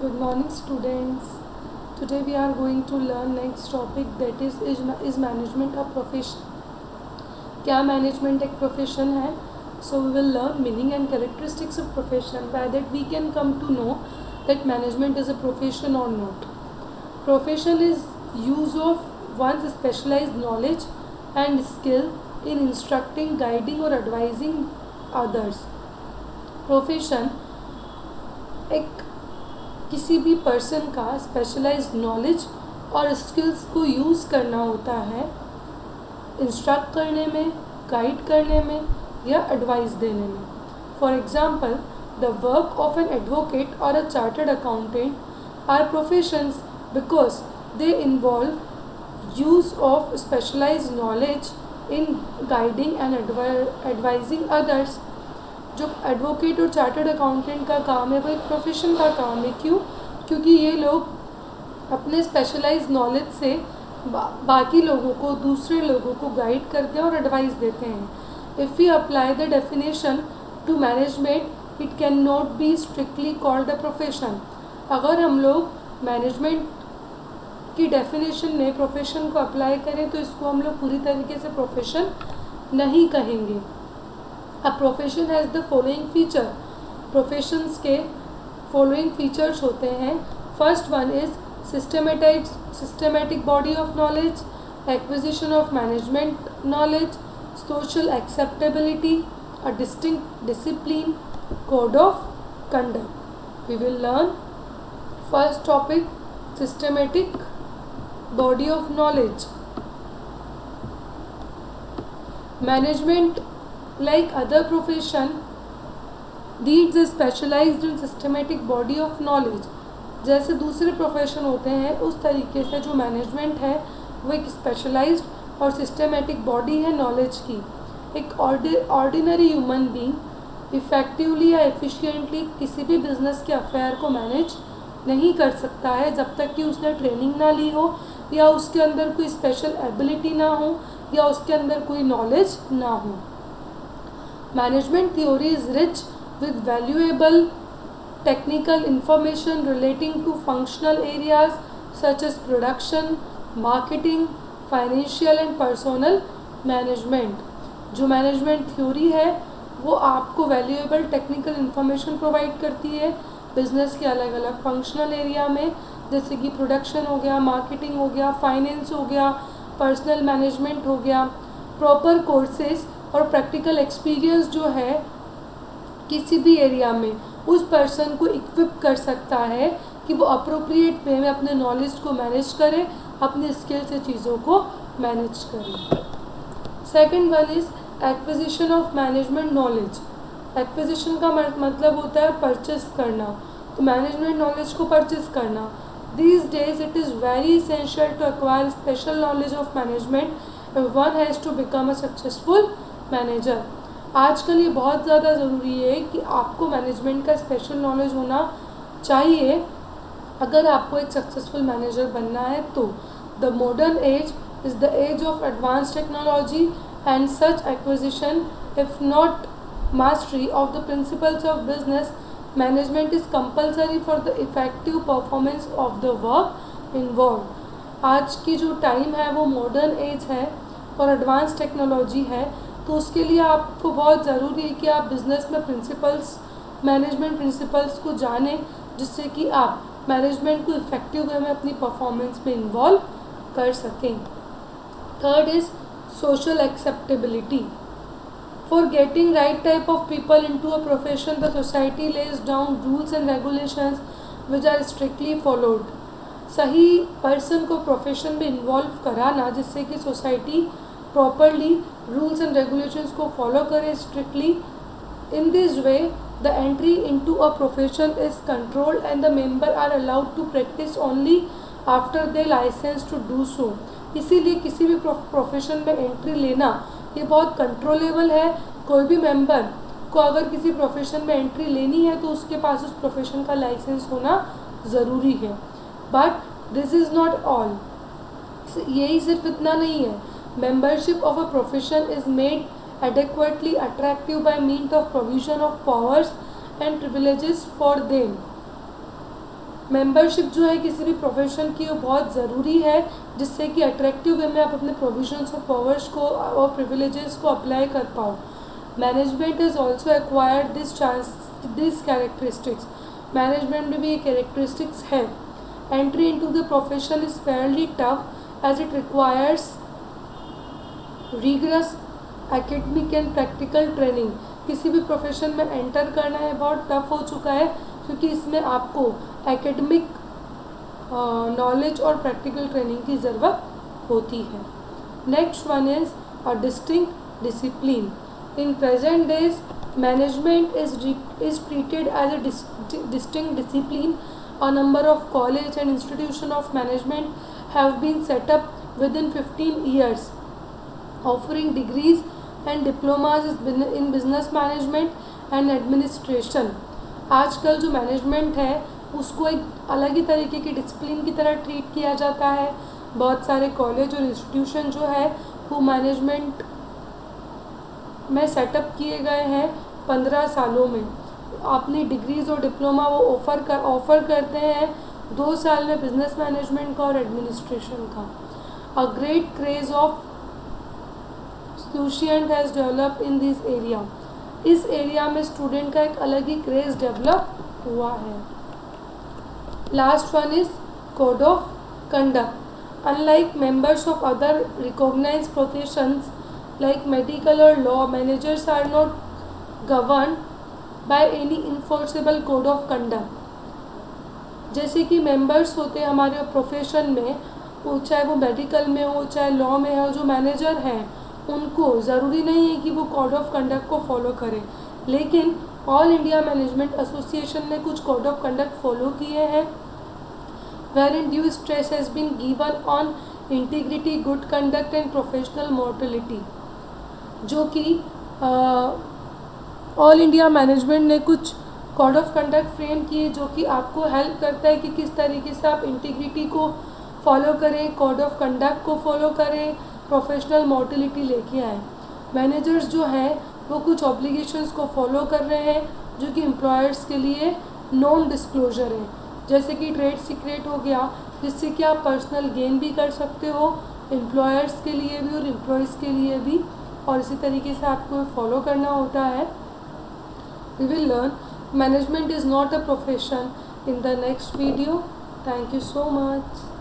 Good morning, students. Today we are going to learn next topic, that is management a profession? क्या management एक profession है? So we will learn meaning and characteristics of profession. By that we can come to know that management is a profession or not. Profession is use of one's specialized knowledge and skill in instructing, guiding or advising others. Profession एक किसी भी person का specialised knowledge और skills को use करना होता है instruct करने में, गाइड करने में या एडवाइस देने में. For example, the work of an advocate और a chartered accountant are professions because they involve use of specialised knowledge in guiding and advising others. जो एडवोकेट और चार्टर्ड अकाउंटेंट का काम है वो एक प्रोफेशन का काम है. क्यों? क्योंकि ये लोग अपने स्पेशलाइज्ड नॉलेज से बाकी लोगों को, दूसरे लोगों को गाइड करते हैं और एडवाइस देते हैं. If we apply the definition to management, it can not be strictly called a profession. अगर हम लोग मैनेजमेंट की डेफिनेशन में प्रोफेशन को अप्लाई करें तो इसको हम लोग पूरी तरीके से प्रोफेशन नहीं कहेंगे. A profession has the following feature. Professions के following features होते हैं. First one is systematic body of knowledge, acquisition of management knowledge, social acceptability, a distinct discipline, code of conduct. We will learn first topic, systematic body of knowledge. Management, like other profession, needs a specialized and systematic body of knowledge. जैसे दूसरे profession होते हैं उस तरीके से जो management है वो एक स्पेशलाइज्ड और सिस्टमेटिक बॉडी है नॉलेज की. एक ऑर्डिनरी ह्यूमन बीइंग इफ़ेक्टिवली या एफिशिएंटली किसी भी बिजनेस के अफेयर को मैनेज नहीं कर सकता है जब तक कि उसने ट्रेनिंग ना ली हो या उसके अंदर कोई स्पेशल एबिलिटी ना हो या उसके अंदर कोई नॉलेज ना हो. Management theory is rich with valuable technical information relating to functional areas such as production, marketing, financial and personal management. जो मैनेजमेंट थ्योरी है वो आपको वैल्यूएबल टेक्निकल इन्फॉर्मेशन प्रोवाइड करती है बिजनेस के अलग अलग फंक्शनल एरिया में, जैसे कि प्रोडक्शन हो गया, मार्केटिंग हो गया, फाइनेंस हो गया, पर्सनल मैनेजमेंट हो गया. प्रॉपर कोर्सेज और प्रैक्टिकल एक्सपीरियंस जो है किसी भी एरिया में उस पर्सन को इक्विप कर सकता है कि वो अप्रोप्रिएट वे में अपने नॉलेज को मैनेज करे, अपने स्किल से चीज़ों को मैनेज करे. Second one is acquisition of management knowledge. Acquisition का मतलब होता है परचेस करना, तो मैनेजमेंट नॉलेज को परचेस करना. These days it is very essential to acquire special knowledge of management if one has to become a successful manager. आजकल ये बहुत ज़्यादा ज़रूरी है कि आपको मैनेजमेंट का स्पेशल नॉलेज होना चाहिए अगर आपको एक सक्सेसफुल मैनेजर बनना है. तो the modern age is the age of advance technology and such acquisition if not mastery of the principles of business management is compulsory for the effective performance of the work involve. आज की जो time है वो modern age है और advance technology है, तो उसके लिए आपको बहुत ज़रूरी है कि आप बिज़नेस में प्रिंसिपल्स, मैनेजमेंट प्रिंसिपल्स को जानें जिससे कि आप मैनेजमेंट को इफ़ेक्टिव वे में अपनी परफॉर्मेंस में इन्वॉल्व कर सकें. Third is social acceptability. For getting right type of people into a profession the society lays down rules and regulations which are strictly followed. सही पर्सन को प्रोफेशन में इन्वॉल्व कराना जिससे कि society properly rules and regulations को follow करें strictly. In this way the entry into a profession is controlled and the member are allowed to practice only after they license to do सो. इसीलिए किसी भी profession में entry लेना ये बहुत controllable है. कोई भी मेंबर को अगर किसी प्रोफेशन में एंट्री लेनी है तो उसके पास उस प्रोफेशन का लाइसेंस होना ज़रूरी है. But this is not all. यही सिर्फ इतना नहीं है. Membership of a profession is made adequately attractive by means of provision of powers and privileges for them. Membership जो है किसी भी प्रोफेशन की वो बहुत ज़रूरी है, जिससे कि अट्रैक्टिव वे में आप अपने प्रोविजंस और पावर्स को और प्रिविलेजेस को अप्लाई कर पाओ। Management is also acquired this characteristics. Management में भी ये कैरेक्टरिस्टिक्स है। Entry into the profession is fairly tough as it requires rigorous academic and practical training. किसी भी प्रोफेशन में एंटर करना है बहुत टफ हो चुका है, क्योंकि इसमें आपको एकेडमिक नॉलेज और प्रैक्टिकल ट्रेनिंग की ज़रूरत होती है। Next one is a distinct discipline. In present days management is treated as a distinct discipline. A number of college and institution of management have been set up within 15 years, offering degrees and diplomas in business management and administration. आजकल जो management है उसको एक अलग ही तरीके की discipline की तरह ट्रीट किया जाता है। बहुत सारे कॉलेज और इंस्टीट्यूशन जो है वो मैनेजमेंट में सेटअप किए गए हैं 15 सालों में। अपनी डिग्रीज़ और डिप्लोमा वो ऑफ़र करते हैं 2 साल में बिजनेस मैनेजमेंट का और एडमिनिस्ट्रेशन का। A great craze of student has develop in this area. इस एरिया में स्टूडेंट का एक अलग ही क्रेज डेवलप हुआ है। Last one is code of conduct. Unlike members of other recognised professions like medical or law, managers are not governed by any enforceable code of conduct. जैसे कि मेंबर्स होते हैं हमारे प्रोफेशन में, वो चाहे वो मेडिकल में हो चाहे लॉ में हो, जो मैनेजर हैं उनको ज़रूरी नहीं है कि वो कोड ऑफ कंडक्ट को फॉलो करें, लेकिन ऑल इंडिया मैनेजमेंट एसोसिएशन ने कुछ कोड ऑफ कंडक्ट फॉलो किए हैं। wherein due stress has been given on integrity, good conduct and professional morality, जो कि ऑल इंडिया मैनेजमेंट ने कुछ कोड ऑफ कंडक्ट फ्रेम किए जो कि आपको हेल्प करता है कि किस तरीके से आप इंटीग्रिटी को फॉलो करें, कोड ऑफ कंडक्ट को फॉलो करें, प्रोफेशनल मोटिलिटी लेके आए। मैनेजर्स जो हैं वो कुछ ऑब्लिगेशंस को फॉलो कर रहे हैं जो कि एम्प्लॉयर्स के लिए नॉन डिस्क्लोजर है, जैसे कि ट्रेड सीक्रेट हो गया, जिससे कि आप पर्सनल गेन भी कर सकते हो एम्प्लॉयर्स के लिए भी और एम्प्लॉयज़ के लिए भी, और इसी तरीके से आपको फॉलो करना होता है। We will learn management is not a profession in the next video. Thank you so much.